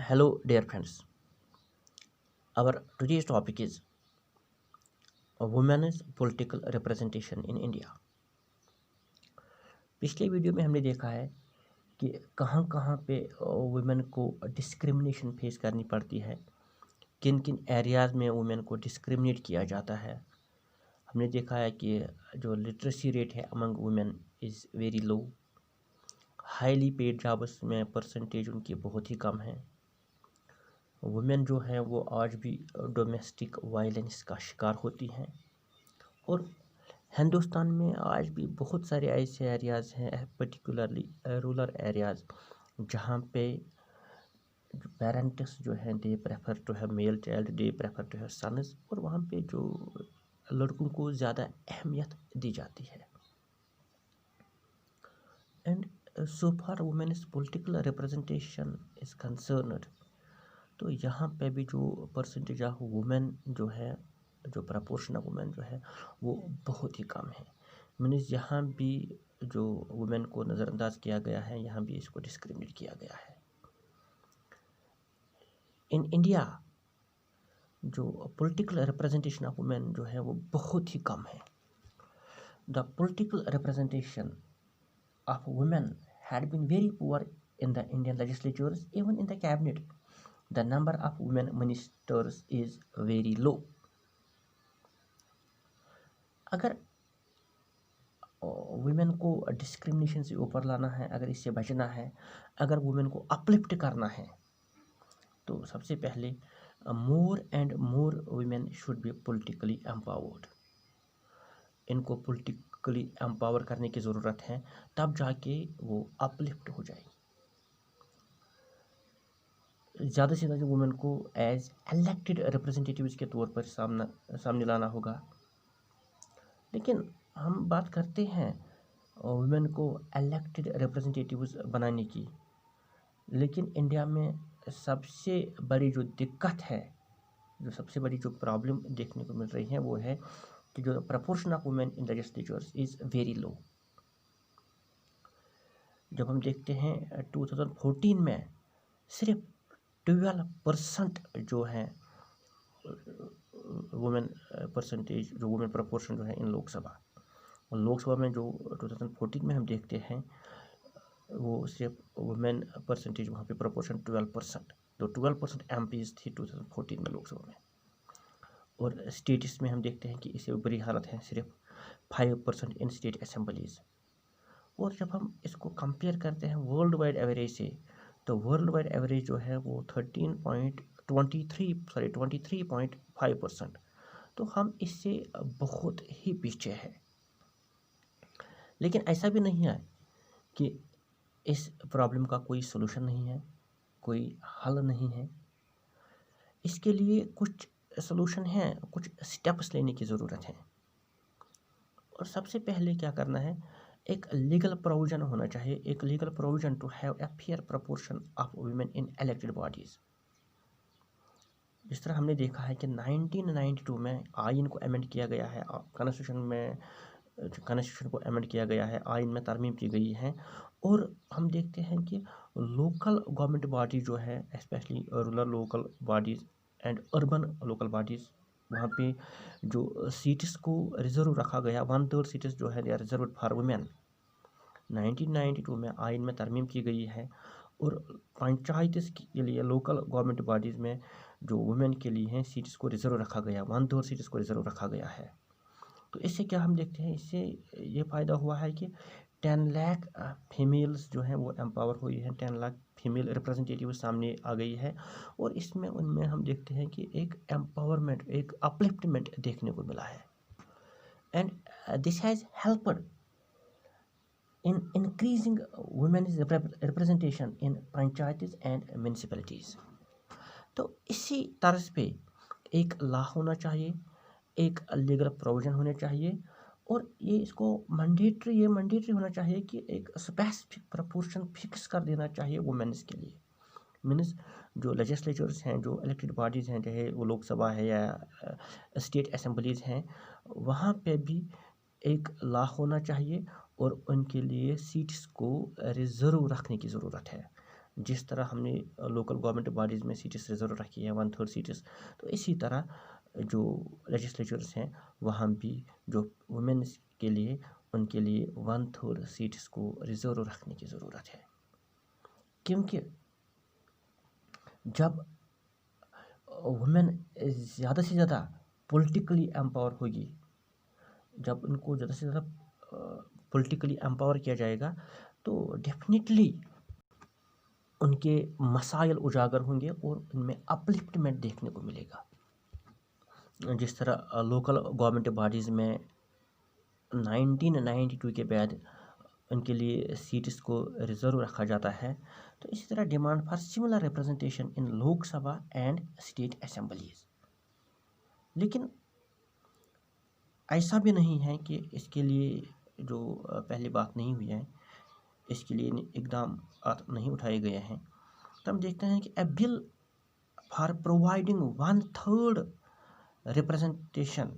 Hello, dear friends. Our today's topic is women's political representation in India. पिछले video में हमने देखा है कि कहाँ कहाँ पे वुमेन को डिस्क्रिमिनेशन फेस करनी पड़ती है, किन किन एरियाज़ में वुमेन को डिस्क्रिमिनेट किया जाता है। हमने देखा है कि जो लिटरेसी रेट है among women is very low, highly paid jobs में परसेंटेज उनकी बहुत ही कम है। वुमेन जो है वो आज भी डोमेस्टिक वायलेंस का शिकार होती हैं और हिंदुस्तान में आज भी बहुत सारे ऐसे एरियाज़ हैं, पर्टिकुलरली रूरल एरियाज़, जहाँ पे पेरेंट्स जो हैं they prefer to have male child, they prefer to have sons, और वहाँ पे जो लड़कों को ज़्यादा अहमियत दी जाती है। And so far women's political representation is concerned, तो यहाँ पे भी जो परसेंटेज ऑफ वुमेन जो है, जो प्रपोर्शन ऑफ वुमेन जो है वो बहुत ही कम है। मीन्स यहाँ भी जो वुमेन को नज़रअंदाज किया गया है, यहाँ भी इसको डिस्क्रिमिनेट किया गया है। इन इंडिया जो पॉलिटिकल रिप्रेजेंटेशन ऑफ वुमेन जो है वो बहुत ही कम है। The political representation of women had been very poor in the Indian legislatures, even in the cabinet the number of women ministers is very low. अगर women को डिस्क्रिमिनेशन से ऊपर लाना है, अगर इससे बचना है, अगर वुमेन को अपलिफ्ट करना है, तो सबसे पहले more and more women should be politically empowered. इनको पॉलिटिकली एम्पावर करने की ज़रूरत है, तब जाके वो अपलिफ्ट हो जाएगी। ज़्यादा से ज़्यादा वुमेन को एज इलेक्टेड रिप्रेजेंटेटिव्स के तौर पर सामने लाना होगा। लेकिन हम बात करते हैं वुमेन को इलेक्टेड रिप्रेजेंटेटिव्स बनाने की, लेकिन इंडिया में सबसे बड़ी जो दिक्कत है, जो सबसे बड़ी जो प्रॉब्लम देखने को मिल रही है, वो है कि जो proportion of women in legislatures is very low. जब हम देखते हैं 2014 में सिर्फ 12% जो है वुमेन परसेंटेज, जो वुमेन प्रपोर्शन जो है इन लोकसभा में जो 2014 में हम देखते हैं, वो सिर्फ वुमेन परसेंटेज वहाँ पे प्रपोर्शन 12%, तो 12% MPs थी 2014 में लोकसभा में। और स्टेट्स में हम देखते हैं कि इससे बुरी हालत है, सिर्फ 5% इन स्टेट असेंबलीज़। और जब हम इसको कंपेयर करते हैं वर्ल्ड वाइड एवरेज से, तो वर्ल्ड वाइड एवरेज जो है वो 23.5%। तो हम इससे बहुत ही पीछे हैं। लेकिन ऐसा भी नहीं है कि इस प्रॉब्लम का कोई सलूशन नहीं है, कोई हल नहीं है। इसके लिए कुछ सलूशन है, कुछ स्टेप्स लेने की ज़रूरत है। और सबसे पहले क्या करना है, एक लीगल प्रोविज़न होना चाहिए, एक legal provision to have a fair proportion of women in elected bodies. जिस तरह हमने देखा है कि 1992 में आइन को अमेंड किया गया है, कॉन्स्टिट्यूशन को अमेंड किया गया है, आइन में तरमीम की गई है, और हम देखते हैं कि लोकल गवर्नमेंट बॉडी जो है, specially rural local bodies and urban local bodies, वहाँ पे जो सीट्स को रिजर्व रखा गया, 1/3 सीट्स जो है they are reserve for women. 1992 में आइन में तरमीम की गई है, और पंचायत के लिए लोकल गवर्नमेंट बॉडीज़ में जो वुमेन के लिए हैं सीट्स को रिजर्व रखा गया, 1/3 सीट्स को रिजर्व रखा गया है। तो इससे क्या हम देखते हैं, इससे ये फ़ायदा हुआ है कि 10 लाख फीमेल्स जो हैं वो एम्पावर हुई हैं, 10 लाख फीमेल रिप्रेजेंटेटिव सामने आ गई है, और इसमें उनमें हम देखते हैं कि एक एम्पावरमेंट, एक अपलिफ्टमेंट देखने को मिला है। And this has helped in increasing women's representation in panchayats and municipalities। तो इसी तर्ज पे एक लॉ होना चाहिए, एक लीगल प्रोविज़न होने चाहिए, और ये मैंडेटरी होना चाहिए कि एक स्पेसिफिक प्रपोर्शन फिक्स कर देना चाहिए वुमेन्स के लिए। मीन्स जो लेजिस्लेचर्स हैं, जो इलेक्टेड बॉडीज़ हैं, चाहे वो लोकसभा है या स्टेट असेंबलीज़ हैं, वहाँ पे भी एक लॉ होना चाहिए, और उनके लिए सीट्स को रिज़र्व रखने की ज़रूरत है। जिस तरह हमने लोकल गवर्नमेंट बॉडीज़ में सीट्स रिजर्व रखी है 1/3 सीट्स, तो इसी तरह जो लेजिस्लेचर्स हैं वहाँ भी जो वुमेन्स के लिए उनके लिए 1/3 सीट्स को रिजर्व रखने की ज़रूरत है। क्योंकि जब वुमेन ज़्यादा से ज़्यादा पॉलिटिकली एम्पावर होगी, जब उनको ज़्यादा से ज़्यादा पॉलिटिकली एम्पावर किया जाएगा, तो डेफिनेटली उनके मसाइल उजागर होंगे और उनमें अपलिफ्टमेंट देखने को मिलेगा। जिस तरह लोकल गवर्नमेंट बॉडीज़ में 1992 के बाद उनके लिए सीट्स को रिजर्व रखा जाता है, तो इसी तरह demand for similar representation in Lok Sabha and state assemblies. लेकिन ऐसा भी नहीं है कि इसके लिए जो पहले बात नहीं हुई है, इसके लिए इकदाम नहीं उठाए गए हैं। तो हम देखते हैं कि ए bill for providing 1/3 representation,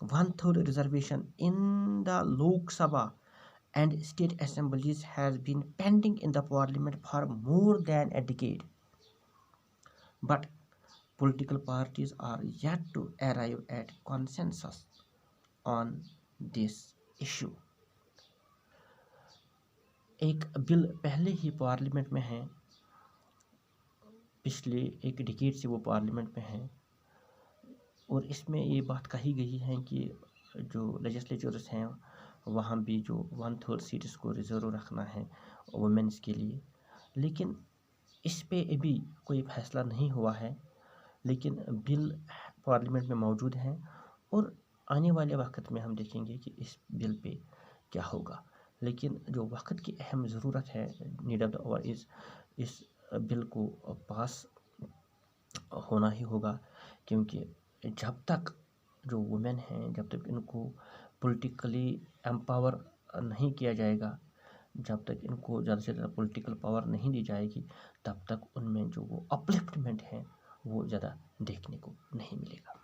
1/3 reservation in the Lok Sabha and state assemblies has been pending in the parliament for more than a decade, but political parties are yet to arrive at consensus on this issue. एक bill पहले ही parliament में है, पिछले एक decade से वो parliament में है, और इसमें ये बात कही गई है कि जो लेजिस्लेचर्स हैं वहाँ भी जो 1/3 सीट्स को रिजर्व रखना है वुमेन्स के लिए। लेकिन इस पे अभी कोई फैसला नहीं हुआ है, लेकिन बिल पार्लियामेंट में मौजूद है और आने वाले वक्त में हम देखेंगे कि इस बिल पे क्या होगा। लेकिन जो वक्त की अहम ज़रूरत है, नीड ऑफ द आवर इस बिल को पास होना ही होगा, क्योंकि जब तक जो वुमेन हैं, जब तक इनको पॉलिटिकली एम्पावर नहीं किया जाएगा, जब तक इनको ज़्यादा से ज़्यादा पॉलिटिकल पावर नहीं दी जाएगी, तब तक उनमें जो वो अपलिफ्टमेंट है वो ज़्यादा देखने को नहीं मिलेगा।